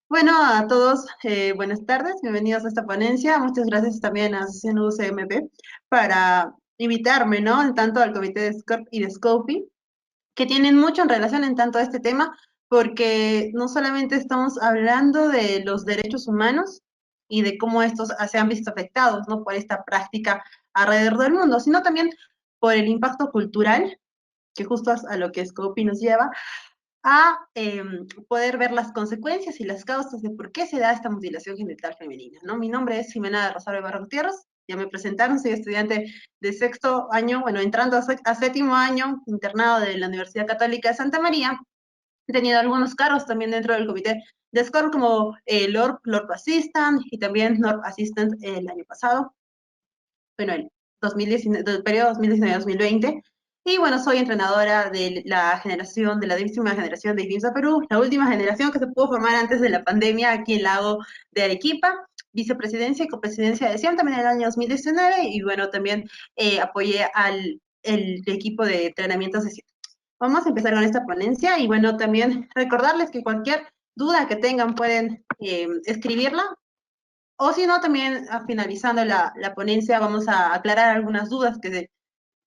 Bueno, a todos, buenas tardes, bienvenidos a esta ponencia. Muchas gracias también a Asociación UCMP para invitarme, ¿no? En tanto al comité de SCORP y de SCOPI, que tienen mucho en relación en tanto a este tema, porque no solamente estamos hablando de los derechos humanos y de cómo estos se han visto afectados, ¿no? Por esta práctica alrededor del mundo, sino también por el impacto cultural, que justo es a lo que SCOPI nos lleva, a poder ver las consecuencias y las causas de por qué se da esta mutilación genital femenina, ¿no? Mi nombre es Jimena de Rosario Barra Gutiérrez, ya me presentaron, soy estudiante de sexto año, bueno, entrando a séptimo año, internado de la Universidad Católica de Santa María. He tenido algunos cargos también dentro del comité de SCORE como Lord Assistant y también Lord Assistant el año pasado, bueno, el 2019, del periodo 2019-2020. Y bueno, soy entrenadora de la generación, de la décima generación de IFIMSA Perú, la última generación que se pudo formar antes de la pandemia aquí en Lago de Arequipa, vicepresidencia y copresidencia de SIAM también en el año 2019, y bueno, también apoyé al el equipo de entrenamientos de SIAM. Vamos a empezar con esta ponencia y bueno, también recordarles que cualquier duda que tengan pueden escribirla o si no, también finalizando la ponencia vamos a aclarar algunas dudas que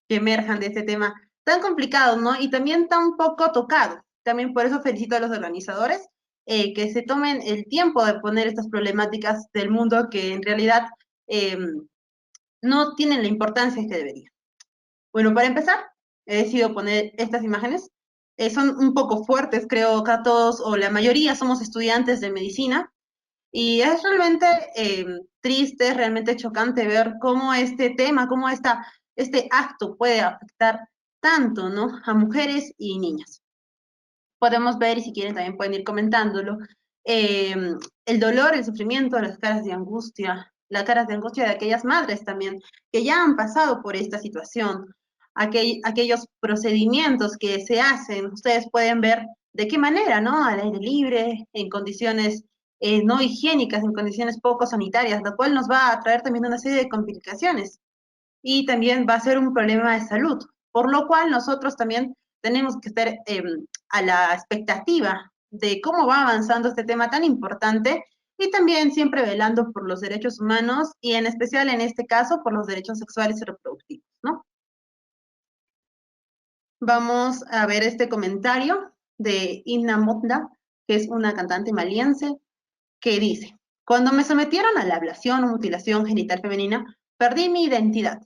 emerjan de este tema tan complicado, ¿no? Y también tan poco tocado. También por eso felicito a los organizadores que se tomen el tiempo de poner estas problemáticas del mundo que en realidad eh, no tienen la importancia que deberían. Bueno, para empezar, he decidido poner estas imágenes. Son un poco fuertes, creo que todos o la mayoría somos estudiantes de medicina, y es realmente triste, realmente chocante ver cómo este tema, cómo este acto puede afectar tanto, ¿no? A mujeres y niñas. Podemos ver, y si quieren también pueden ir comentándolo, eh, el dolor, el sufrimiento, las caras de angustia de aquellas madres también que ya han pasado por esta situación, aquellos procedimientos que se hacen, ustedes pueden ver de qué manera, ¿no? Al aire libre, en condiciones no higiénicas, en condiciones poco sanitarias, lo cual nos va a traer también una serie de complicaciones y también va a ser un problema de salud, por lo cual nosotros también tenemos que estar a la expectativa de cómo va avanzando este tema tan importante y también siempre velando por los derechos humanos y en especial en este caso por los derechos sexuales y reproductivos, ¿no? Vamos a ver este comentario de Inna Motda, que es una cantante maliense, que dice, cuando me sometieron a la ablación o mutilación genital femenina, perdí mi identidad.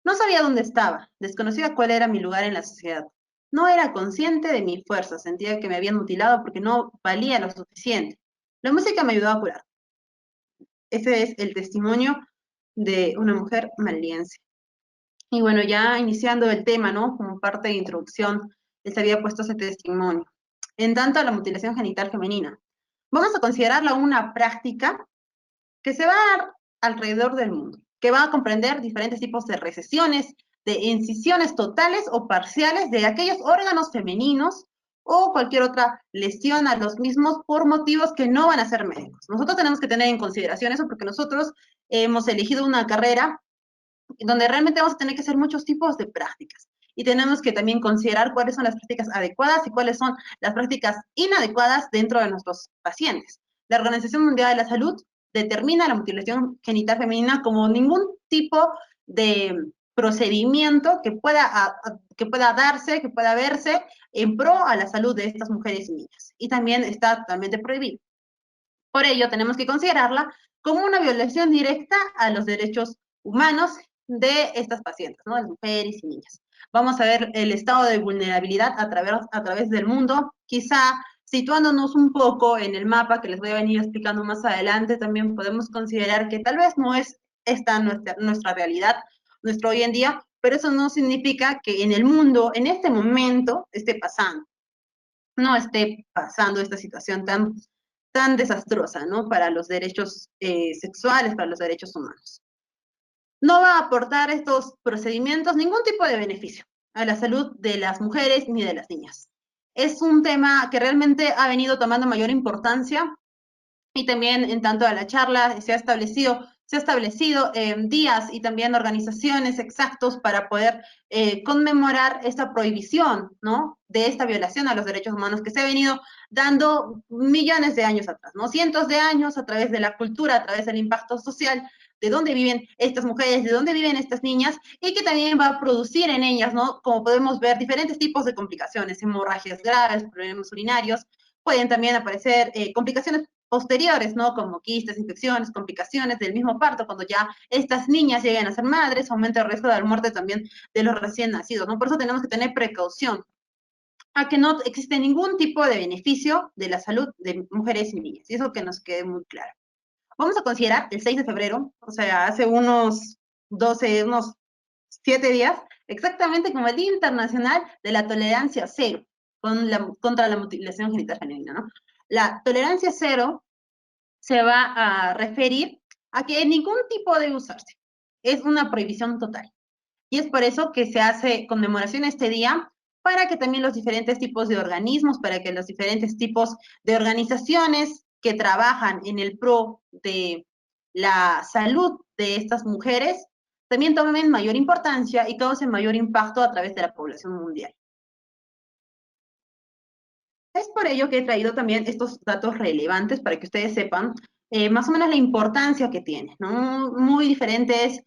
No sabía dónde estaba, desconocía cuál era mi lugar en la sociedad. No era consciente de mi fuerza, sentía que me habían mutilado porque no valía lo suficiente. La música me ayudó a curar. Ese es el testimonio de una mujer maliense. Y bueno, ya iniciando el tema, ¿no? Como parte de introducción, les había puesto ese testimonio. En tanto a la mutilación genital femenina, vamos a considerarla una práctica que se va a dar alrededor del mundo, que va a comprender diferentes tipos de recesiones, de incisiones totales o parciales de aquellos órganos femeninos o cualquier otra lesión a los mismos por motivos que no van a ser médicos. Nosotros tenemos que tener en consideración eso porque nosotros hemos elegido una carrera donde realmente vamos a tener que hacer muchos tipos de prácticas y tenemos que también considerar cuáles son las prácticas adecuadas y cuáles son las prácticas inadecuadas dentro de nuestros pacientes. La Organización Mundial de la Salud determina la mutilación genital femenina como ningún tipo de procedimiento que pueda darse, que pueda verse en pro a la salud de estas mujeres y niñas. Y también está totalmente prohibido. Por ello, tenemos que considerarla como una violación directa a los derechos humanos de estas pacientes, ¿no? De mujeres y niñas. Vamos a ver el estado de vulnerabilidad a través del mundo, quizá situándonos un poco en el mapa que les voy a venir explicando más adelante, también podemos considerar que tal vez no es esta nuestra realidad, nuestro hoy en día, pero eso no significa que en el mundo, en este momento, no esté pasando esta situación tan desastrosa, ¿no? Para los derechos sexuales, para los derechos humanos. No va a aportar estos procedimientos ningún tipo de beneficio a la salud de las mujeres ni de las niñas. Es un tema que realmente ha venido tomando mayor importancia y también en tanto a la charla se ha establecido se ha establecido días y también organizaciones exactos para poder conmemorar esta prohibición, ¿no? De esta violación a los derechos humanos que se ha venido dando millones de años atrás, ¿no? Cientos de años a través de la cultura, a través del impacto social, de dónde viven estas mujeres, de dónde viven estas niñas, y que también va a producir en ellas, ¿no? Como podemos ver, diferentes tipos de complicaciones, hemorragias graves, problemas urinarios, pueden también aparecer complicaciones posteriores, ¿no? Como quistes, infecciones, complicaciones del mismo parto, cuando ya estas niñas lleguen a ser madres, aumenta el riesgo de la muerte también de los recién nacidos, ¿no? Por eso tenemos que tener precaución a que no existe ningún tipo de beneficio de la salud de mujeres y niñas, y eso que nos quede muy claro. Vamos a considerar el 6 de febrero, o sea, hace unos 7 días, exactamente como el Día Internacional de la Tolerancia Cero contra la mutilación genital femenina, ¿no? La tolerancia cero se va a referir a que ningún tipo debe usarse. Es una prohibición total. Y es por eso que se hace conmemoración este día, para que también los diferentes tipos de organismos, para que los diferentes tipos de organizaciones que trabajan en el pro de la salud de estas mujeres, también tomen mayor importancia y causen mayor impacto a través de la población mundial. Es por ello que he traído también estos datos relevantes para que ustedes sepan más o menos la importancia que tiene, ¿no? Muy diferente es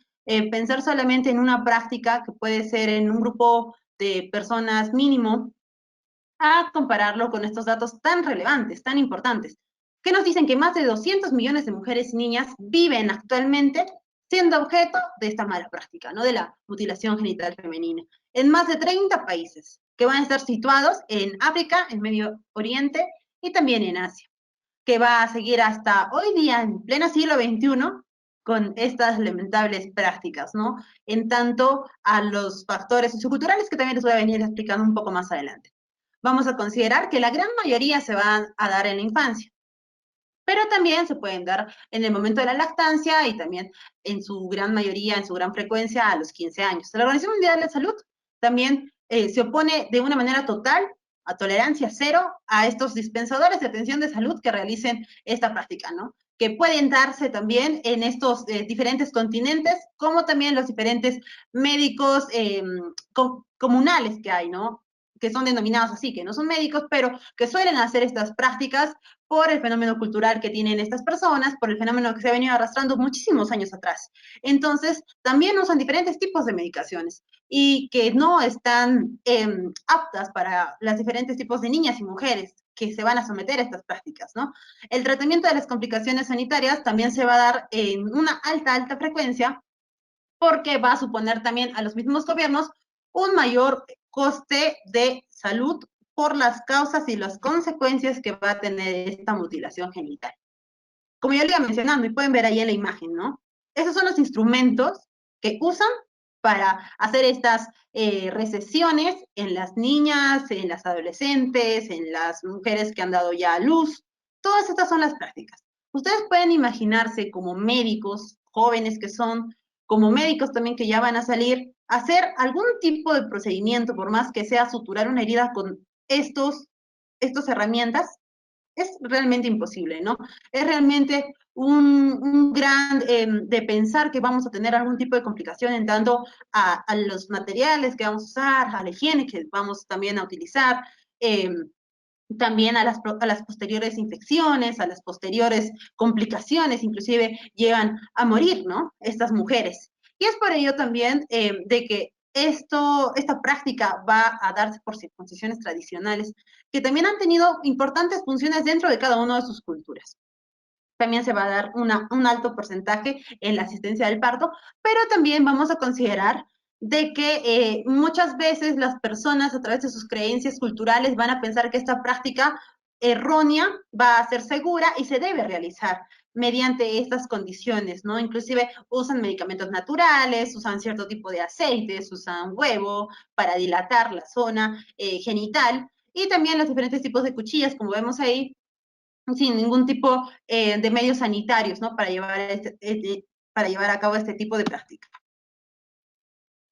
pensar solamente en una práctica que puede ser en un grupo de personas mínimo, a compararlo con estos datos tan relevantes, tan importantes, que nos dicen que más de 200 millones de mujeres y niñas viven actualmente siendo objeto de esta mala práctica, ¿no? De la mutilación genital femenina, en más de 30 países, que van a estar situados en África, en Medio Oriente y también en Asia, que va a seguir hasta hoy día, en pleno siglo XXI, con estas lamentables prácticas, ¿no? En tanto a los factores socioculturales que también les voy a venir explicando un poco más adelante. Vamos a considerar que la gran mayoría se van a dar en la infancia, pero también se pueden dar en el momento de la lactancia y también en su gran mayoría, en su gran frecuencia, a los 15 años. La Organización Mundial de la Salud también se opone de una manera total, a tolerancia cero, a estos dispensadores de atención de salud que realicen esta práctica, ¿no? Que pueden darse también en estos diferentes continentes, como también los diferentes médicos comunales que hay, ¿no? Que son denominados así, que no son médicos, pero que suelen hacer estas prácticas por el fenómeno cultural que tienen estas personas, por el fenómeno que se ha venido arrastrando muchísimos años atrás. Entonces, también usan diferentes tipos de medicaciones y que no están aptas para los diferentes tipos de niñas y mujeres que se van a someter a estas prácticas, ¿no? El tratamiento de las complicaciones sanitarias también se va a dar en una alta frecuencia, porque va a suponer también a los mismos gobiernos un mayor coste de salud por las causas y las consecuencias que va a tener esta mutilación genital. Como ya le iba mencionando, y pueden ver ahí en la imagen, ¿no? Esos son los instrumentos que usan para hacer estas recesiones en las niñas, en las adolescentes, en las mujeres que han dado ya a luz. Todas estas son las prácticas. Ustedes pueden imaginarse como médicos, jóvenes que son, como médicos también que ya van a salir, hacer algún tipo de procedimiento, por más que sea suturar una herida con estas herramientas, es realmente imposible, ¿no? Es realmente un gran de pensar que vamos a tener algún tipo de complicación en tanto a los materiales que vamos a usar, a la higiene que vamos también a utilizar, también a las posteriores infecciones, a las posteriores complicaciones, inclusive llegan a morir, ¿no? Estas mujeres. Y es por ello también de que esta práctica va a darse por circuncisiones tradicionales, que también han tenido importantes funciones dentro de cada una de sus culturas. También se va a dar un alto porcentaje en la asistencia del parto, pero también vamos a considerar de que muchas veces las personas a través de sus creencias culturales van a pensar que esta práctica errónea va a ser segura y se debe realizar mediante estas condiciones, ¿no? Inclusive usan medicamentos naturales, usan cierto tipo de aceites, usan huevo para dilatar la zona genital, y también los diferentes tipos de cuchillas, como vemos ahí, sin ningún tipo de medios sanitarios, ¿no? Para llevar a cabo este tipo de práctica.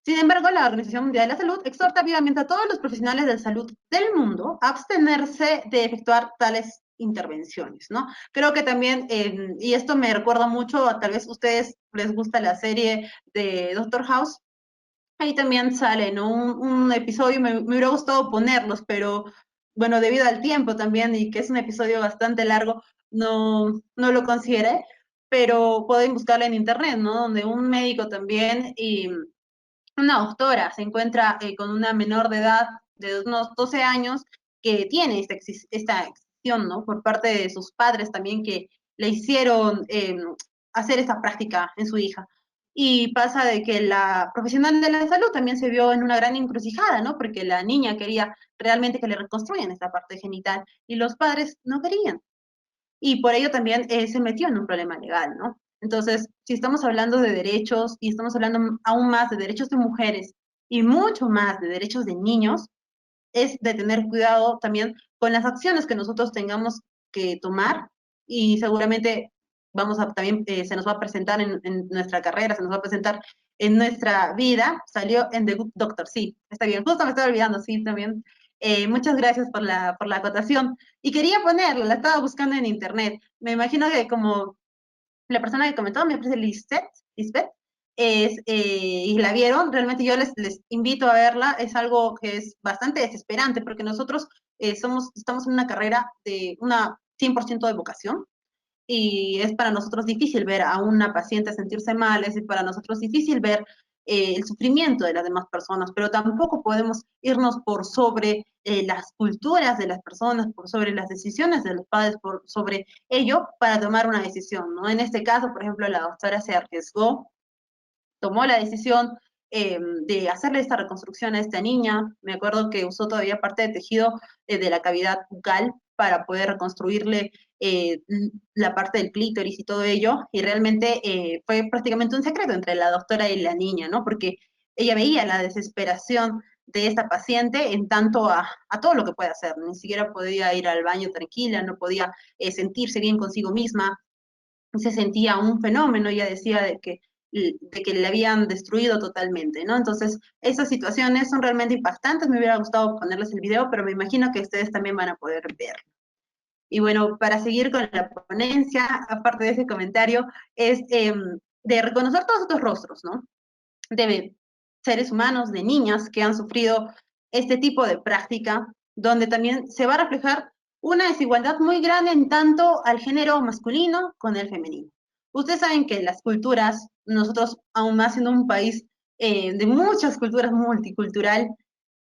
Sin embargo, la Organización Mundial de la Salud exhorta vivamente a todos los profesionales de salud del mundo a abstenerse de efectuar tales intervenciones, ¿no? Creo que también, y esto me recuerda mucho, a tal vez a ustedes les gusta la serie de Doctor House, ahí también sale, ¿no? Un episodio, me hubiera gustado ponerlos, pero bueno, debido al tiempo también, y que es un episodio bastante largo, no lo consideré, pero pueden buscarlo en internet, ¿no? Donde un médico también y una doctora se encuentra con una menor de edad de unos 12 años que tiene esta excepción, ¿no? Por parte de sus padres también que le hicieron hacer esta práctica en su hija. Y pasa de que la profesional de la salud también se vio en una gran encrucijada, ¿no? Porque la niña quería realmente que le reconstruyan esta parte genital y los padres no querían y por ello también se metió en un problema legal, ¿no? Entonces, si estamos hablando de derechos y estamos hablando aún más de derechos de mujeres y mucho más de derechos de niños, es de tener cuidado también con las acciones que nosotros tengamos que tomar y seguramente vamos a también, se nos va a presentar en nuestra carrera, se nos va a presentar en nuestra vida, salió en The Good Doctor, sí, está bien, justo me estaba olvidando, sí, también. Muchas gracias por la acotación. Y quería ponerla, la estaba buscando en internet. Me imagino que como la persona que comentó, me parece Lisbeth, y la vieron, realmente yo les invito a verla, es algo que es bastante desesperante, porque nosotros estamos en una carrera de una 100% de vocación, y es para nosotros difícil ver a una paciente sentirse mal, es para nosotros difícil ver el sufrimiento de las demás personas, pero tampoco podemos irnos por sobre las culturas de las personas, por sobre las decisiones de los padres, por sobre ello para tomar una decisión, ¿no? En este caso, por ejemplo, la doctora se arriesgó, tomó la decisión de hacerle esta reconstrucción a esta niña. Me acuerdo que usó todavía parte de tejido de la cavidad bucal para poder reconstruirle la parte del clítoris y todo ello, y realmente fue prácticamente un secreto entre la doctora y la niña, ¿no? Porque ella veía la desesperación de esta paciente en tanto a todo lo que puede hacer, ni siquiera podía ir al baño tranquila, no podía sentirse bien consigo misma, se sentía un fenómeno, ella decía de que le habían destruido totalmente, ¿no? Entonces, esas situaciones son realmente impactantes, me hubiera gustado ponerles el video, pero me imagino que ustedes también van a poder verlo. Y bueno, para seguir con la ponencia, aparte de ese comentario, es de reconocer todos estos rostros, ¿no? De seres humanos, de niñas que han sufrido este tipo de práctica, donde también se va a reflejar una desigualdad muy grande en tanto al género masculino con el femenino. Ustedes saben que las culturas, nosotros aún más en un país de muchas culturas multicultural,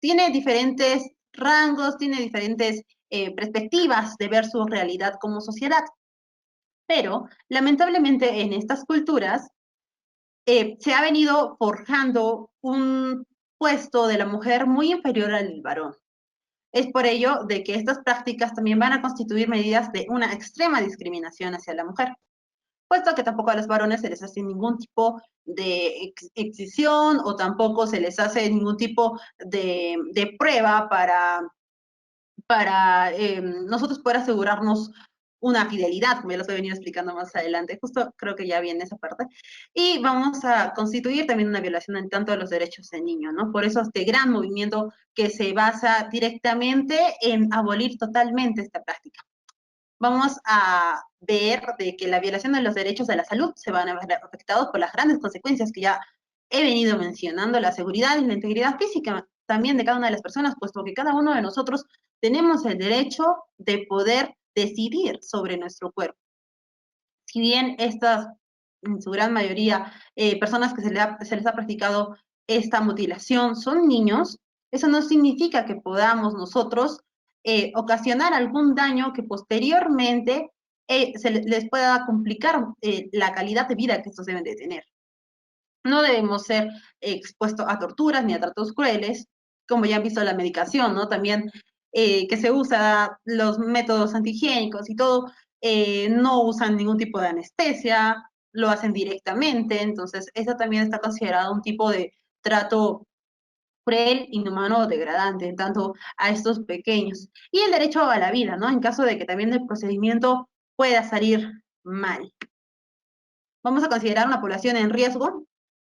tiene diferentes rangos, tiene diferentes perspectivas de ver su realidad como sociedad. Pero lamentablemente en estas culturas se ha venido forjando un puesto de la mujer muy inferior al varón. Es por ello de que estas prácticas también van a constituir medidas de una extrema discriminación hacia la mujer, puesto que tampoco a los varones se les hace ningún tipo de excisión o tampoco se les hace ningún tipo de prueba para nosotros poder asegurarnos una fidelidad, como ya los he venido explicando más adelante, justo creo que ya viene esa parte, y vamos a constituir también una violación en tanto a los derechos del niño, ¿no? Por eso este gran movimiento que se basa directamente en abolir totalmente esta práctica. Vamos a ver de que la violación de los derechos de la salud se van a ver afectados por las grandes consecuencias que ya he venido mencionando, la seguridad y la integridad física también de cada una de las personas, puesto que cada uno de nosotros tenemos el derecho de poder decidir sobre nuestro cuerpo. Si bien estas, en su gran mayoría, personas que se les ha practicado esta mutilación son niños, eso no significa que podamos nosotros ocasionar algún daño que posteriormente les pueda complicar la calidad de vida que estos deben de tener. No debemos ser expuestos a torturas ni a tratos crueles, como ya han visto la medicación, ¿no? También que se usa los métodos antihigiénicos y todo, no usan ningún tipo de anestesia, lo hacen directamente, entonces eso también está considerado un tipo de trato cruel, inhumano o degradante, tanto a estos pequeños. Y el derecho a la vida, ¿no? En caso de que también el procedimiento pueda salir mal. Vamos a considerar una población en riesgo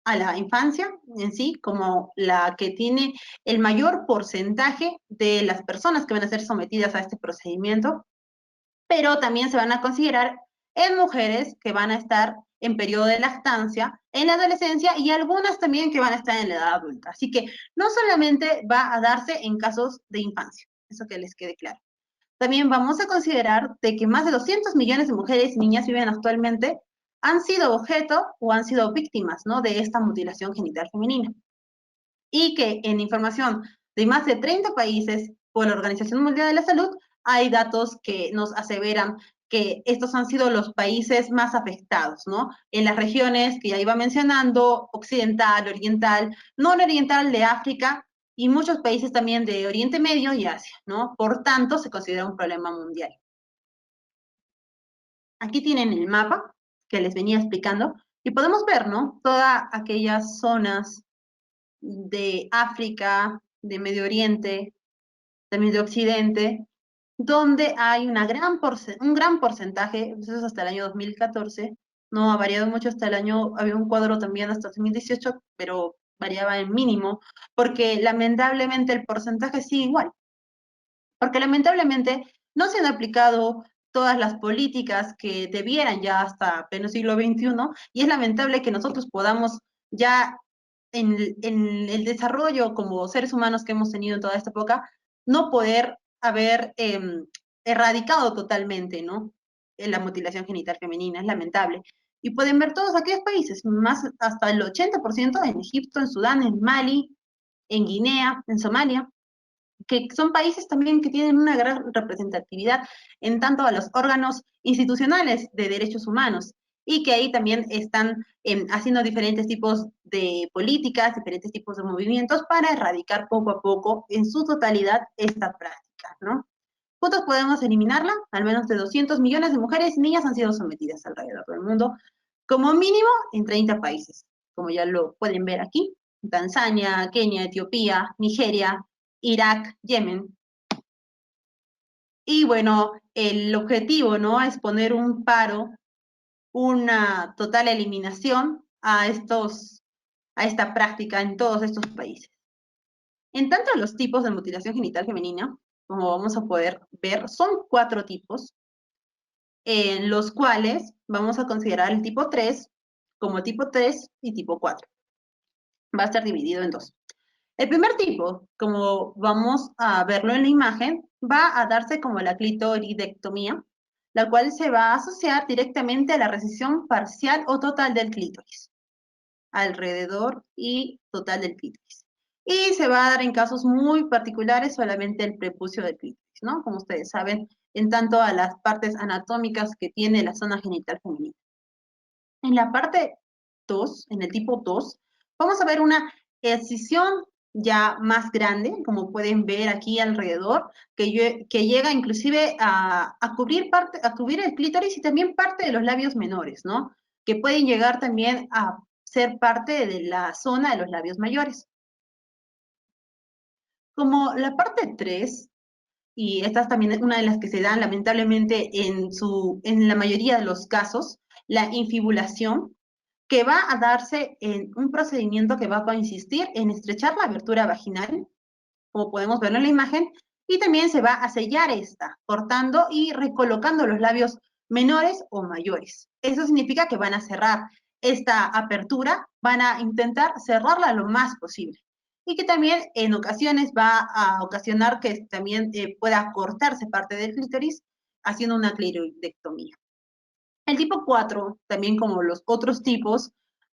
a la infancia en sí como la que tiene el mayor porcentaje de las personas que van a ser sometidas a este procedimiento. pero también se van a considerar en mujeres que van a estar en periodo de lactancia, en la adolescencia y algunas también que van a estar en la edad adulta. Así que no solamente va a darse en casos de infancia, eso que les quede claro. También vamos a considerar de que más de 200 millones de mujeres y niñas viven actualmente han sido objeto o han sido víctimas, ¿no?, de esta mutilación genital femenina. Y que en información de más de 30 países por la Organización Mundial de la Salud hay datos que nos aseveran que estos han sido los países más afectados, ¿no? En las regiones que ya iba mencionando, occidental, oriental, nororiental de África y muchos países también de Oriente Medio y Asia, ¿no? Por tanto, se considera un problema mundial. Aquí tienen el mapa que les venía explicando y podemos ver, ¿no?, todas aquellas zonas de África, de Medio Oriente, también de Occidente, donde hay un gran porcentaje, eso es hasta el año 2014, no ha variado mucho hasta el año, había un cuadro también hasta 2018, pero variaba en mínimo, porque lamentablemente el porcentaje sigue igual, porque lamentablemente no se han aplicado todas las políticas que debieran ya hasta pleno siglo XXI, y es lamentable que nosotros podamos ya en el desarrollo como seres humanos que hemos tenido en toda esta época, no poder haber erradicado totalmente, ¿no?, la mutilación genital femenina, es lamentable. Y pueden ver todos aquellos países, más hasta el 80% en Egipto, en Sudán, en Mali, en Guinea, en Somalia, que son países también que tienen una gran representatividad en tanto a los órganos institucionales de derechos humanos y que ahí también están haciendo diferentes tipos de políticas, diferentes tipos de movimientos para erradicar poco a poco en su totalidad esta práctica, ¿no? Juntos podemos eliminarla, al menos de 200 millones de mujeres y niñas han sido sometidas alrededor del mundo, como mínimo en 30 países, como ya lo pueden ver aquí, Tanzania, Kenia, Etiopía, Nigeria, Irak, Yemen. Y bueno, el objetivo, ¿no?, es poner un paro, una total eliminación a esta práctica en todos estos países. En tanto, los tipos de mutilación genital femenina, como vamos a poder ver, son 4 tipos, en los cuales vamos a considerar el tipo 3 como tipo 3 y tipo 4. Va a estar dividido en 2. El primer tipo, como vamos a verlo en la imagen, va a darse como la clitoridectomía, la cual se va a asociar directamente a la resección parcial o total del clítoris, alrededor y total del clítoris. Y se va a dar en casos muy particulares solamente el prepucio del clítoris, ¿no?, como ustedes saben, en tanto a las partes anatómicas que tiene la zona genital femenina. En la parte 2, en el tipo 2, vamos a ver una escisión ya más grande, como pueden ver aquí alrededor, que llega inclusive a cubrir el clítoris y también parte de los labios menores, ¿no?, que pueden llegar también a ser parte de la zona de los labios mayores. Como la parte 3, y esta es también una de las que se dan lamentablemente en la mayoría de los casos, la infibulación, que va a darse en un procedimiento que va a consistir en estrechar la abertura vaginal, como podemos verlo en la imagen, y también se va a sellar esta, cortando y recolocando los labios menores o mayores. Eso significa que van a cerrar esta apertura, van a intentar cerrarla lo más posible. Y que también en ocasiones va a ocasionar que también pueda cortarse parte del clítoris haciendo una clitoridectomía. El tipo 4, también como los otros tipos,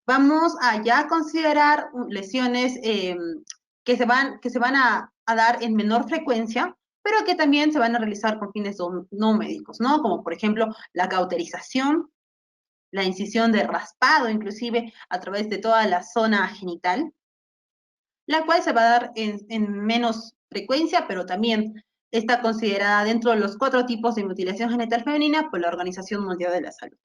vamos a ya considerar lesiones que se van a dar en menor frecuencia, pero que también se van a realizar con fines no médicos, ¿no? Como por ejemplo la cauterización, la incisión de raspado, inclusive a través de toda la zona genital, la cual se va a dar en menos frecuencia, pero también está considerada dentro de los 4 tipos de mutilación genital femenina por la Organización Mundial de la Salud.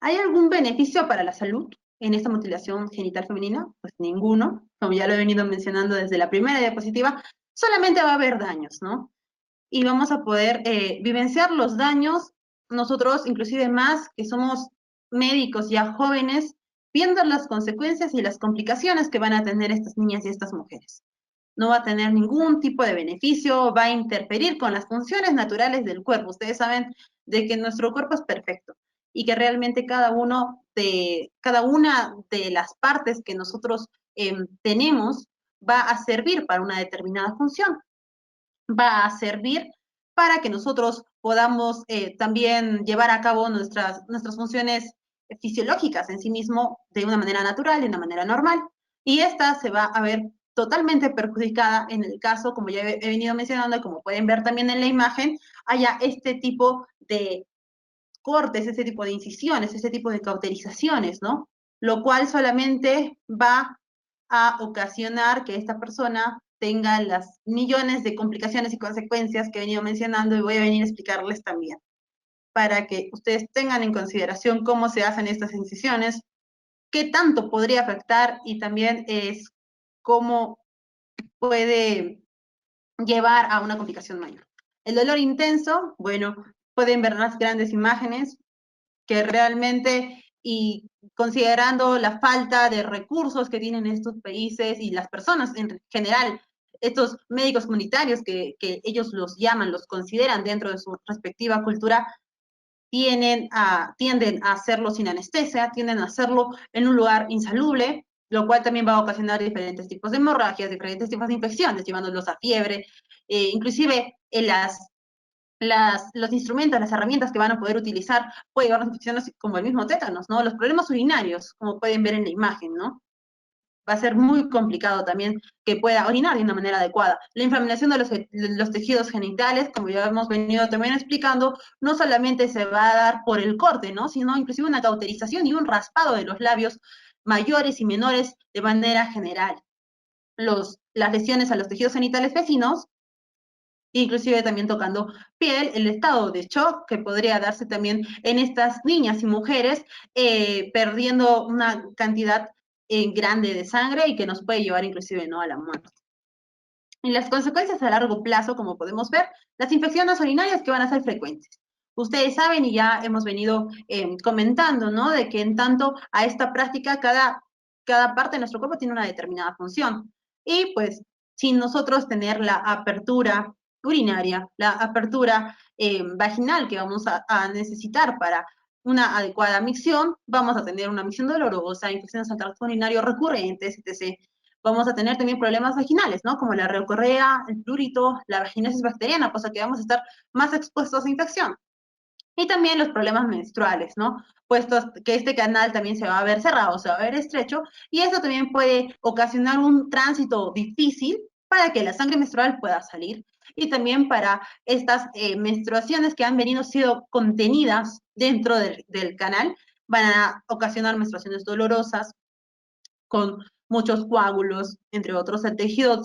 ¿Hay algún beneficio para la salud en esta mutilación genital femenina? Pues ninguno, como ya lo he venido mencionando desde la primera diapositiva, solamente va a haber daños, ¿no? Y vamos a poder vivenciar los daños nosotros, inclusive más, que somos médicos ya jóvenes, viendo las consecuencias y las complicaciones que van a tener estas niñas y estas mujeres. no va a tener ningún tipo de beneficio, va a interferir con las funciones naturales del cuerpo. Ustedes saben de que nuestro cuerpo es perfecto y que realmente cada una de las partes que nosotros tenemos va a servir para una determinada función, va a servir para que nosotros podamos también llevar a cabo nuestras funciones fisiológicas en sí mismo de una manera natural, de una manera normal. Y esta se va a ver totalmente perjudicada en el caso, como ya he venido mencionando, y como pueden ver también en la imagen, haya este tipo de cortes, ese tipo de incisiones, ese tipo de cauterizaciones, ¿no? Lo cual solamente va a ocasionar que esta persona tenga las millones de complicaciones y consecuencias que he venido mencionando y voy a venir a explicarles también, para que ustedes tengan en consideración cómo se hacen estas incisiones, qué tanto podría afectar y también es cómo puede llevar a una complicación mayor. El dolor intenso, bueno, pueden ver las grandes imágenes, que realmente, y considerando la falta de recursos que tienen estos países y las personas en general, estos médicos comunitarios que ellos los llaman, los consideran dentro de su respectiva cultura, tienden a hacerlo sin anestesia, tienden a hacerlo en un lugar insalubre, lo cual también va a ocasionar diferentes tipos de hemorragias, diferentes tipos de infecciones, llevándolos a fiebre, inclusive en los instrumentos, las herramientas que van a poder utilizar puede llevar a infecciones como el mismo tétanos, ¿no? Los problemas urinarios, como pueden ver en la imagen, ¿no? Va a ser muy complicado también que pueda orinar de una manera adecuada. La inflamación de los tejidos genitales, como ya hemos venido también explicando, no solamente se va a dar por el corte, ¿no? Sino inclusive una cauterización y un raspado de los labios mayores y menores de manera general. Las lesiones a los tejidos genitales vecinos, inclusive también tocando piel, el estado de shock que podría darse también en estas niñas y mujeres, perdiendo una cantidad grande de sangre y que nos puede llevar inclusive, ¿no?, a la muerte. Y las consecuencias a largo plazo, como podemos ver, las infecciones urinarias que van a ser frecuentes. Ustedes saben y ya hemos venido comentando, ¿no?, de que en tanto a esta práctica, cada parte de nuestro cuerpo tiene una determinada función. Y pues, sin nosotros tener la apertura urinaria, la apertura vaginal que vamos a necesitar para una adecuada micción, vamos a tener una micción dolorosa, infecciones al tracto urinario recurrentes, etc. Vamos a tener también problemas vaginales, ¿no? Como la reocorrea, el prurito, la vaginosis bacteriana, cosa que vamos a estar más expuestos a infección. Y también los problemas menstruales, ¿no? Puesto que este canal también se va a ver cerrado, se va a ver estrecho, y eso también puede ocasionar un tránsito difícil para que la sangre menstrual pueda salir, y también para estas menstruaciones que han venido siendo contenidas dentro del canal, van a ocasionar menstruaciones dolorosas, con muchos coágulos, entre otros, el tejido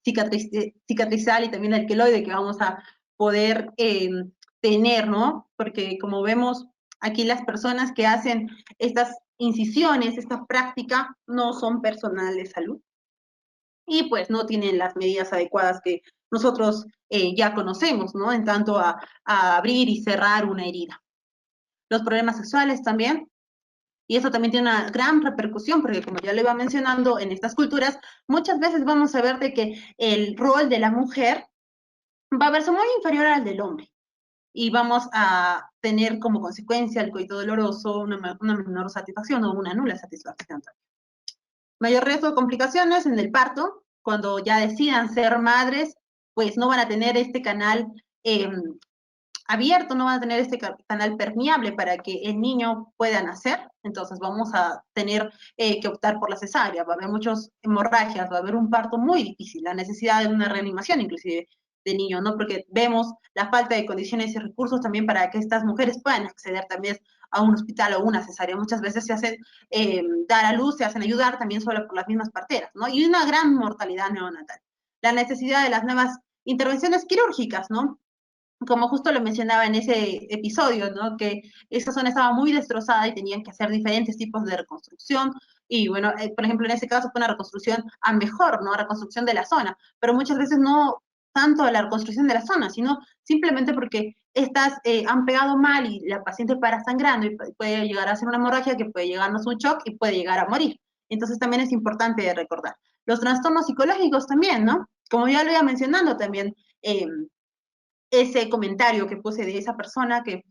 cicatrizal y también el queloide que vamos a poder tener, ¿no? Porque como vemos aquí, las personas que hacen estas incisiones, esta práctica, no son personal de salud y pues no tienen las medidas adecuadas que nosotros ya conocemos, ¿no? En tanto a abrir y cerrar una herida. Los problemas sexuales también, y eso también tiene una gran repercusión, porque como ya lo iba mencionando, en estas culturas, muchas veces vamos a ver de que el rol de la mujer va a verse muy inferior al del hombre. Y vamos a tener como consecuencia el coito doloroso, una menor satisfacción o una nula satisfacción. Mayor riesgo de complicaciones en el parto, cuando ya decidan ser madres, pues no van a tener este canal abierto, no van a tener este canal permeable para que el niño pueda nacer, entonces vamos a tener que optar por la cesárea, va a haber muchas hemorragias, va a haber un parto muy difícil, la necesidad de una reanimación inclusive de niño, ¿no? Porque vemos la falta de condiciones y recursos también para que estas mujeres puedan acceder también a un hospital o una cesárea. Muchas veces se hacen dar a luz, se hacen ayudar también solo por las mismas parteras, ¿no? Y una gran mortalidad neonatal. La necesidad de las nuevas intervenciones quirúrgicas, ¿no? Como justo lo mencionaba en ese episodio, ¿no? Que esa zona estaba muy destrozada y tenían que hacer diferentes tipos de reconstrucción. Y bueno, por ejemplo, en ese caso fue una reconstrucción a mejor, ¿no? Reconstrucción de la zona. Pero muchas veces no tanto la reconstrucción de la zona, sino simplemente porque estas han pegado mal y la paciente para sangrando y puede llegar a ser una hemorragia que puede llegarnos a un shock y puede llegar a morir. Entonces también es importante recordar. los trastornos psicológicos también, ¿no? Como ya lo iba mencionando también, ese comentario que puse de esa persona que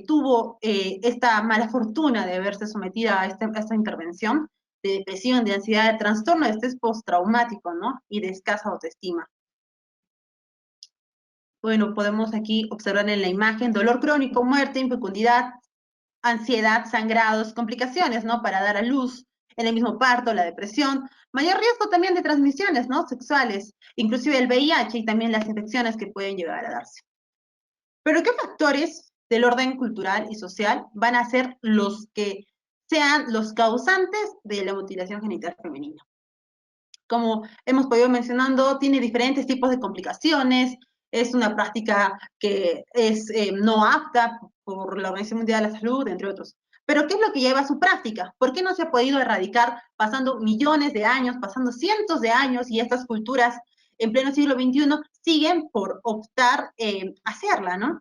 tuvo esta mala fortuna de verse sometida a esta intervención de depresión, de ansiedad, de trastorno de estrés postraumático, ¿no? Y de escasa autoestima. Bueno, podemos aquí observar en la imagen dolor crónico, muerte, infecundidad, ansiedad, sangrados, complicaciones, ¿no? Para dar a luz, en el mismo parto, la depresión, mayor riesgo también de transmisiones, ¿no? Sexuales, inclusive el VIH y también las infecciones que pueden llegar a darse. Pero ¿qué factores del orden cultural y social van a ser los que sean los causantes de la mutilación genital femenina? Como hemos podido mencionando, tiene diferentes tipos de complicaciones, es una práctica que es no apta por la Organización Mundial de la Salud, entre otros. Pero ¿qué es lo que lleva a su práctica? ¿Por qué no se ha podido erradicar pasando millones de años, pasando cientos de años y estas culturas en pleno siglo XXI siguen por optar hacerla, ¿no?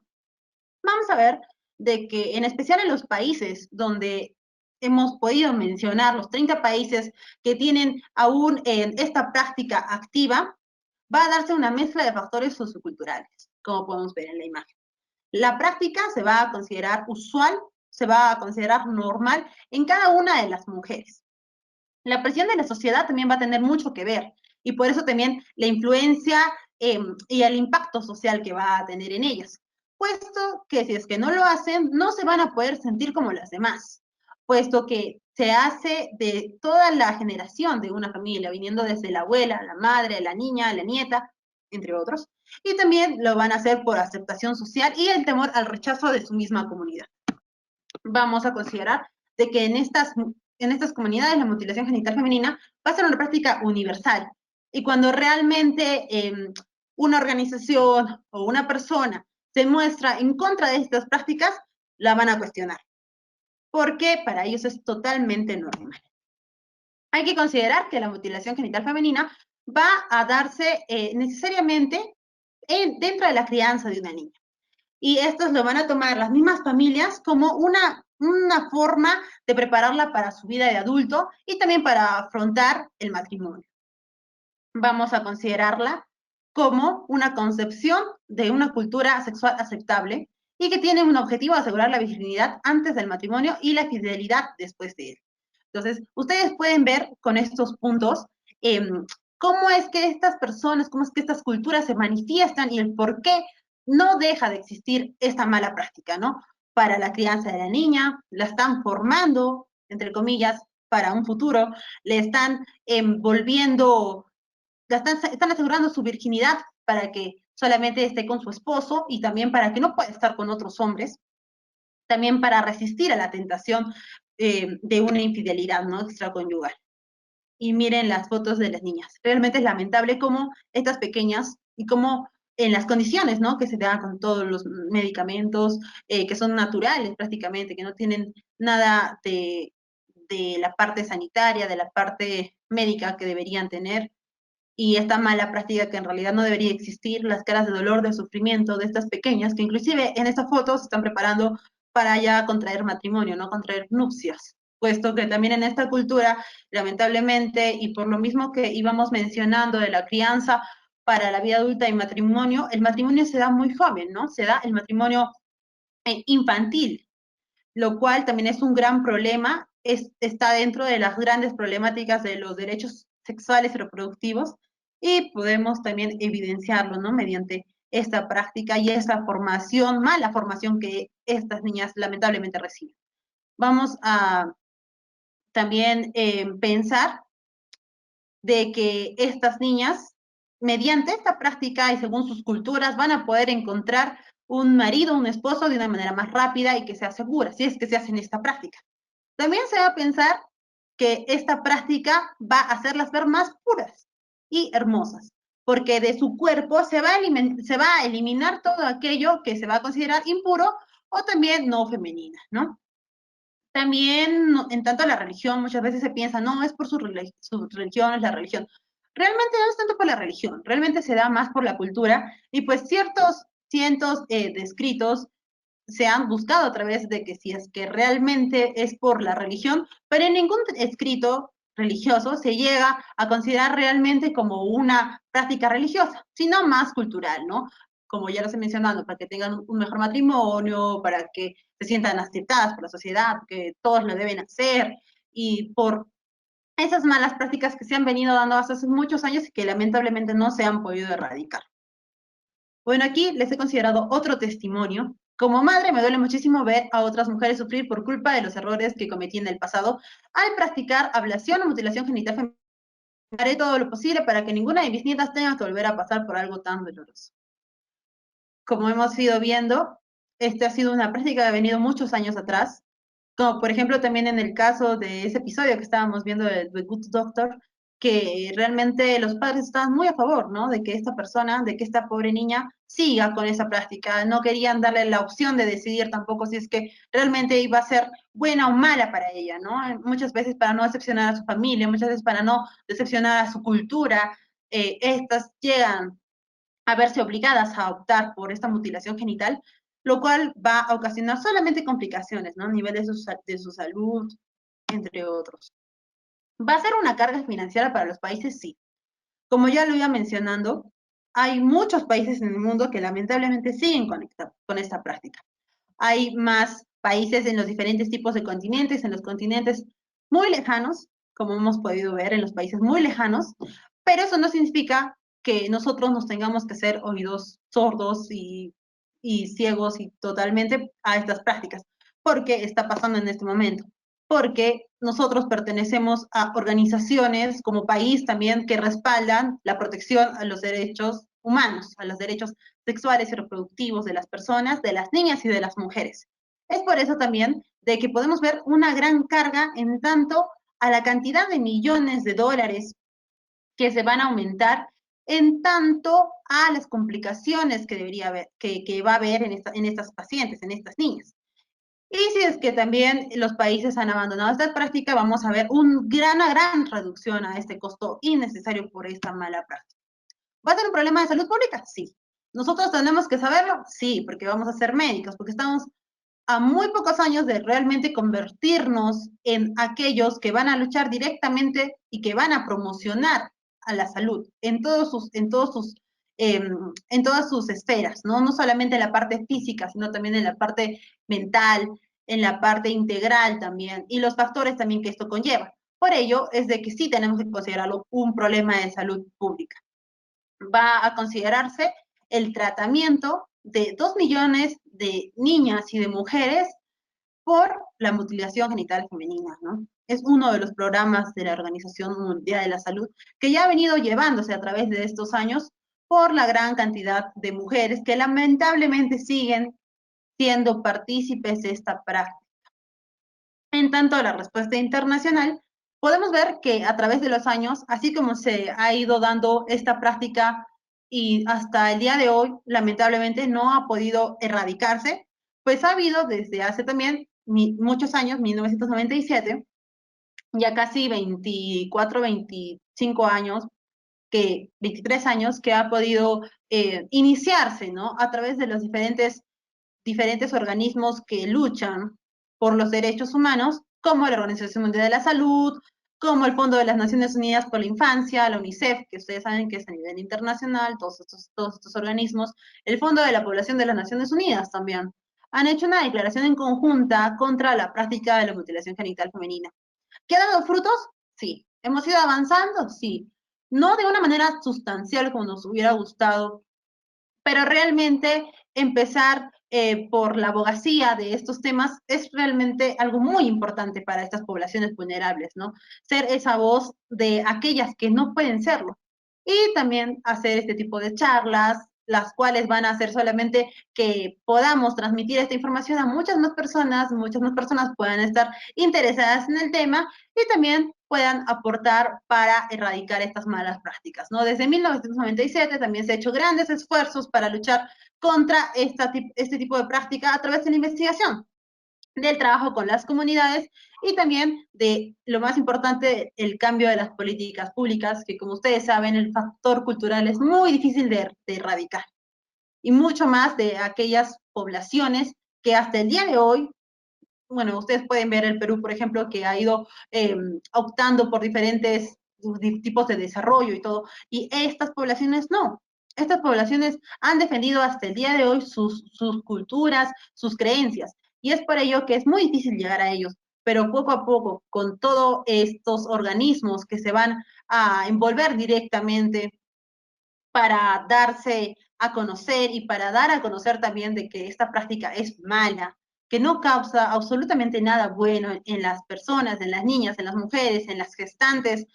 Vamos a ver de que en especial en los países donde hemos podido mencionar, los 30 países que tienen aún esta práctica activa, va a darse una mezcla de factores socioculturales, como podemos ver en la imagen. La práctica se va a considerar usual, se va a considerar normal en cada una de las mujeres. La presión de la sociedad también va a tener mucho que ver y por eso también la influencia y el impacto social que va a tener en ellas, puesto que si es que no lo hacen, no se van a poder sentir como las demás, puesto que se hace de toda la generación de una familia, viniendo desde la abuela, la madre, la niña, la nieta, entre otros, y también lo van a hacer por aceptación social y el temor al rechazo de su misma comunidad. Vamos a considerar de que en estas comunidades la mutilación genital femenina va a ser una práctica universal. Y cuando realmente una organización o una persona se muestra en contra de estas prácticas, la van a cuestionar. Porque para ellos es totalmente normal. Hay que considerar que la mutilación genital femenina va a darse necesariamente dentro de la crianza de una niña. Y estos lo van a tomar las mismas familias como una forma de prepararla para su vida de adulto y también para afrontar el matrimonio. Vamos a considerarla como una concepción de una cultura sexual aceptable y que tiene un objetivo de asegurar la virginidad antes del matrimonio y la fidelidad después de él. Entonces, ustedes pueden ver con estos puntos cómo es que estas personas, cómo es que estas culturas se manifiestan y el por qué no deja de existir esta mala práctica, ¿no? Para la crianza de la niña, la están formando, entre comillas, para un futuro, le están volviendo, están asegurando su virginidad para que solamente esté con su esposo y también para que no pueda estar con otros hombres, también para resistir a la tentación de una infidelidad, ¿no? Extraconyugal. Y miren las fotos de las niñas. Realmente es lamentable cómo estas pequeñas y cómo en las condiciones, ¿no? Que se dan con todos los medicamentos que son naturales prácticamente, que no tienen nada de la parte sanitaria, de la parte médica que deberían tener, y esta mala práctica que en realidad no debería existir, las caras de dolor, de sufrimiento de estas pequeñas, que inclusive en esta foto se están preparando para ya contraer matrimonio, no contraer nupcias, puesto que también en esta cultura, lamentablemente, y por lo mismo que íbamos mencionando de la crianza para la vida adulta y matrimonio, el matrimonio se da muy joven, ¿no? Se da el matrimonio infantil, lo cual también es un gran problema, está dentro de las grandes problemáticas de los derechos sexuales y reproductivos, y podemos también evidenciarlo, ¿no? Mediante esta práctica y esta formación, mala formación que estas niñas lamentablemente reciben. Vamos a también pensar de que estas niñas, mediante esta práctica y según sus culturas, van a poder encontrar un marido, un esposo de una manera más rápida y que sea segura, si es que se hacen esta práctica. También se va a pensar que esta práctica va a hacerlas ver más puras y hermosas, porque de su cuerpo se va a eliminar todo aquello que se va a considerar impuro o también no femenina, ¿no? También, en tanto a la religión, muchas veces se piensa, no, es por su religión, es la religión. Realmente no es tanto por la religión, realmente se da más por la cultura y pues ciertos cientos de escritos se han buscado a través de que si es que realmente es por la religión, pero en ningún escrito religioso se llega a considerar realmente como una práctica religiosa, sino más cultural, ¿no? Como ya lo estoy mencionando, para que tengan un mejor matrimonio, para que se sientan aceptadas por la sociedad, que todos lo deben hacer, y por esas malas prácticas que se han venido dando hace muchos años y que lamentablemente no se han podido erradicar. Bueno, aquí les he considerado otro testimonio. Como madre me duele muchísimo ver a otras mujeres sufrir por culpa de los errores que cometí en el pasado al practicar ablación o mutilación genital femenina. Haré todo lo posible para que ninguna de mis nietas tenga que volver a pasar por algo tan doloroso. Como hemos ido viendo, esta ha sido una práctica que ha venido muchos años atrás, como por ejemplo también en el caso de ese episodio que estábamos viendo de The Good Doctor, que realmente los padres estaban muy a favor, ¿no? De que esta persona, de que esta pobre niña siga con esa práctica. No querían darle la opción de decidir tampoco si es que realmente iba a ser buena o mala para ella, ¿no? Muchas veces para no decepcionar a su familia, muchas veces para no decepcionar a su cultura, estas llegan a verse obligadas a optar por esta mutilación genital, lo cual va a ocasionar solamente complicaciones, ¿no? A nivel de su salud, entre otros. ¿Va a ser una carga financiera para los países? Sí. Como ya lo iba mencionando, hay muchos países en el mundo que lamentablemente siguen con esta práctica. Hay más países en los diferentes tipos de continentes, en los continentes muy lejanos, como hemos podido ver en los países muy lejanos, pero eso no significa que nosotros nos tengamos que hacer oídos sordos y ciegos y totalmente a estas prácticas, porque está pasando en este momento, porque nosotros pertenecemos a organizaciones como país también que respaldan la protección a los derechos humanos, a los derechos sexuales y reproductivos de las personas, de las niñas y de las mujeres. Es por eso también de que podemos ver una gran carga en tanto a la cantidad de millones de dólares que se van a aumentar en tanto a las complicaciones que debería haber, que va a haber en estas pacientes, en estas niñas. Y si es que también los países han abandonado esta práctica, vamos a ver una gran reducción a este costo innecesario por esta mala práctica. ¿Va a ser un problema de salud pública? Sí. ¿Nosotros tenemos que saberlo? Sí, porque vamos a ser médicos, porque estamos a muy pocos años de realmente convertirnos en aquellos que van a luchar directamente y que van a promocionar a la salud en todas sus esferas, ¿no? No solamente en la parte física, sino también en la parte mental, en la parte integral también, y los factores también que esto conlleva. Por ello, es de que sí tenemos que considerarlo un problema de salud pública. Va a considerarse el tratamiento de 2 millones de niñas y de mujeres por la mutilación genital femenina, ¿no? Es uno de los programas de la Organización Mundial de la Salud que ya ha venido llevándose a través de estos años por la gran cantidad de mujeres que lamentablemente siguen siendo partícipes de esta práctica. En tanto, la respuesta internacional, podemos ver que a través de los años, así como se ha ido dando esta práctica y hasta el día de hoy, lamentablemente no ha podido erradicarse, pues ha habido desde hace también muchos años, 1997, ya casi 24, 25 años, 23 años, que ha podido iniciarse, ¿no? A través de los diferentes organismos que luchan por los derechos humanos, como la Organización Mundial de la Salud, como el Fondo de las Naciones Unidas por la Infancia, la UNICEF, que ustedes saben que es a nivel internacional, todos estos organismos, el Fondo de la Población de las Naciones Unidas también, han hecho una declaración en conjunta contra la práctica de la mutilación genital femenina. ¿Qué ha dado frutos? Sí. ¿Hemos ido avanzando? Sí. No de una manera sustancial como nos hubiera gustado, pero realmente empezar por la abogacía de estos temas es realmente algo muy importante para estas poblaciones vulnerables, ¿no? Ser esa voz de aquellas que no pueden serlo. Y también hacer este tipo de charlas, las cuales van a hacer solamente que podamos transmitir esta información a muchas más personas puedan estar interesadas en el tema y también puedan aportar para erradicar estas malas prácticas, ¿no? Desde 1997 también se ha hecho grandes esfuerzos para luchar contra este tipo de práctica a través de la investigación, del trabajo con las comunidades y también de lo más importante, el cambio de las políticas públicas, que como ustedes saben, el factor cultural es muy difícil de erradicar. Y mucho más de aquellas poblaciones que hasta el día de hoy bueno, ustedes pueden ver el Perú, por ejemplo, que ha ido optando por diferentes tipos de desarrollo y todo, y estas poblaciones no. Estas poblaciones han defendido hasta el día de hoy sus culturas, sus creencias, y es por ello que es muy difícil llegar a ellos, pero poco a poco, con todos estos organismos que se van a envolver directamente para darse a conocer y para dar a conocer también de que esta práctica es mala, que no causa absolutamente nada bueno en las personas, en las niñas, en las mujeres, en las gestantes,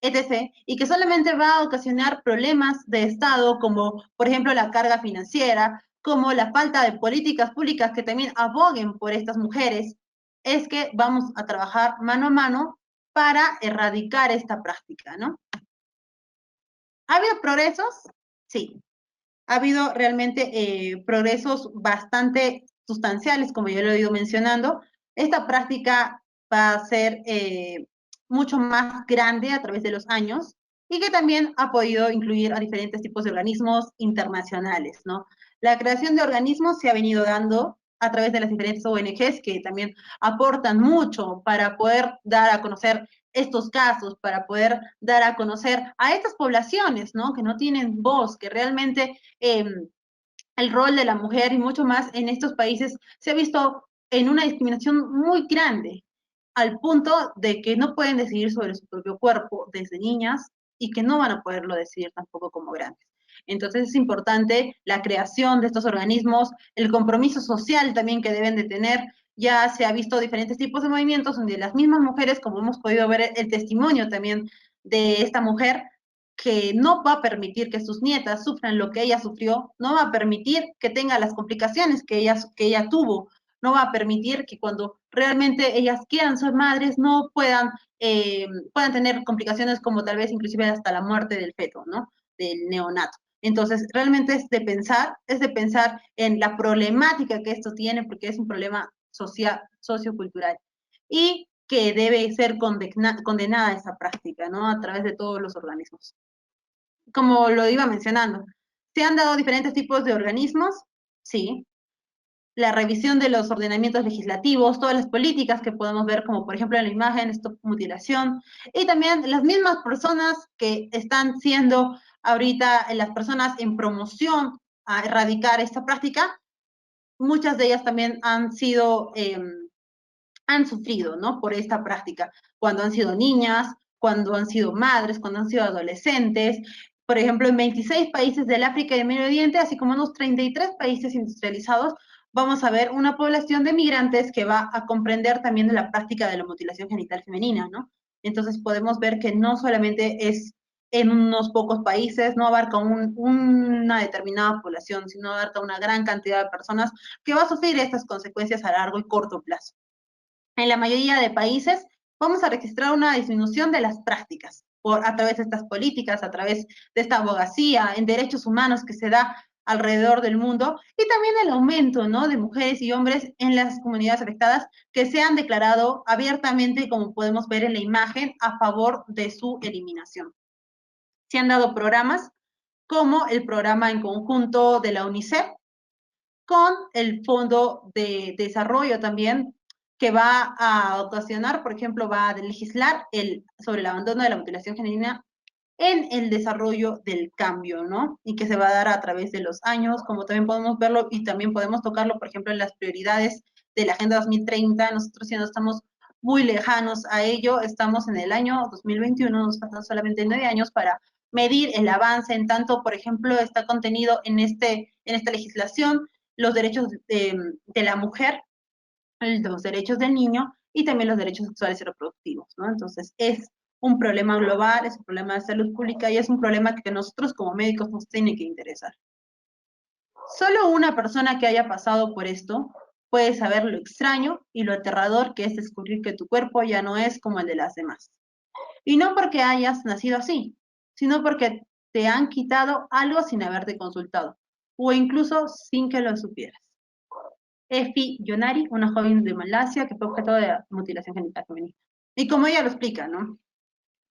etc., y que solamente va a ocasionar problemas de Estado, como por ejemplo la carga financiera, como la falta de políticas públicas que también aboguen por estas mujeres, es que vamos a trabajar mano a mano para erradicar esta práctica, ¿no? ¿Ha habido progresos? Sí, ha habido realmente progresos bastante sustanciales, como yo lo he ido mencionando. Esta práctica va a ser mucho más grande a través de los años y que también ha podido incluir a diferentes tipos de organismos internacionales, ¿no? La creación de organismos se ha venido dando a través de las diferentes ONGs que también aportan mucho para poder dar a conocer estos casos, para poder dar a conocer a estas poblaciones, ¿no? Que no tienen voz, que realmente el rol de la mujer y mucho más en estos países se ha visto en una discriminación muy grande, al punto de que no pueden decidir sobre su propio cuerpo desde niñas y que no van a poderlo decidir tampoco como grandes. Entonces es importante la creación de estos organismos, el compromiso social también que deben de tener. Ya se ha visto diferentes tipos de movimientos donde las mismas mujeres, como hemos podido ver el testimonio también de esta mujer, que no va a permitir que sus nietas sufran lo que ella sufrió, no va a permitir que tenga las complicaciones que ella tuvo, no va a permitir que cuando realmente ellas quieran ser madres no puedan tener complicaciones como tal vez inclusive hasta la muerte del feto, ¿no? Del neonato. Entonces, realmente es de pensar en la problemática que esto tiene, porque es un problema social, sociocultural, y que debe ser condenada esa práctica, ¿no? A través de todos los organismos. Como lo iba mencionando, se han dado diferentes tipos de organismos, sí, la revisión de los ordenamientos legislativos, todas las políticas que podemos ver, como por ejemplo en la imagen, stop mutilación, y también las mismas personas que están siendo ahorita las personas en promoción a erradicar esta práctica, muchas de ellas también han sufrido, ¿no? Por esta práctica, cuando han sido niñas, cuando han sido madres, cuando han sido adolescentes. Por ejemplo, en 26 países del África y del Medio Oriente, así como en unos 33 países industrializados, vamos a ver una población de migrantes que va a comprender también de la práctica de la mutilación genital femenina, ¿no? Entonces podemos ver que no solamente es en unos pocos países, no abarca una determinada población, sino abarca una gran cantidad de personas que va a sufrir estas consecuencias a largo y corto plazo. En la mayoría de países vamos a registrar una disminución de las prácticas a través de estas políticas, a través de esta abogacía en derechos humanos que se da alrededor del mundo y también el aumento, ¿no?, de mujeres y hombres en las comunidades afectadas que se han declarado abiertamente, como podemos ver en la imagen, a favor de su eliminación. Se han dado programas como el programa en conjunto de la UNICEF con el Fondo de Desarrollo también, que va a ocasionar, por ejemplo, va a legislar sobre el abandono de la mutilación femenina en el desarrollo del cambio, ¿no? Y que se va a dar a través de los años, como también podemos verlo y también podemos tocarlo, por ejemplo, en las prioridades de la Agenda 2030. Nosotros ya no estamos muy lejanos a ello, estamos en el año 2021, nos faltan solamente 9 años para medir el avance en tanto, por ejemplo, está contenido en esta legislación los derechos de la mujer, los derechos del niño y también los derechos sexuales y reproductivos, ¿no? Entonces, es un problema global, es un problema de salud pública y es un problema que nosotros como médicos nos tiene que interesar. Solo una persona que haya pasado por esto puede saber lo extraño y lo aterrador que es descubrir que tu cuerpo ya no es como el de las demás. Y no porque hayas nacido así, sino porque te han quitado algo sin haberte consultado, o incluso sin que lo supieras. Efi Yonari, una joven de Malasia que fue objeto de mutilación genital femenina. Y como ella lo explica, ¿no?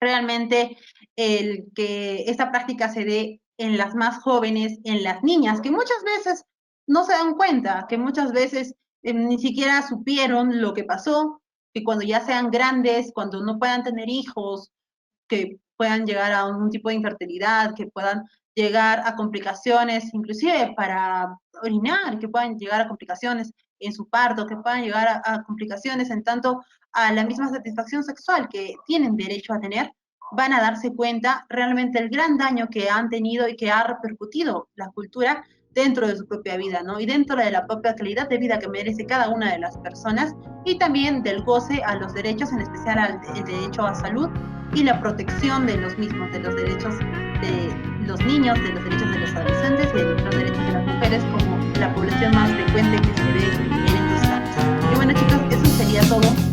Realmente el que esta práctica se dé en las más jóvenes, en las niñas, que muchas veces no se dan cuenta, que muchas veces ni siquiera supieron lo que pasó, que cuando ya sean grandes, cuando no puedan tener hijos, que puedan llegar a un tipo de infertilidad, que puedan llegar a complicaciones, inclusive para orinar, que puedan llegar a complicaciones en su parto, que puedan llegar a complicaciones en tanto a la misma satisfacción sexual que tienen derecho a tener, van a darse cuenta realmente el gran daño que han tenido y que ha repercutido la cultura dentro de su propia vida, ¿no? Y dentro de la propia calidad de vida que merece cada una de las personas y también del goce a los derechos, en especial al el derecho a salud y la protección de los mismos, de los derechos de los niños, de los derechos de los adolescentes y de los derechos de las mujeres como la población más frecuente que se ve en estos casos. Y bueno chicos, eso sería todo.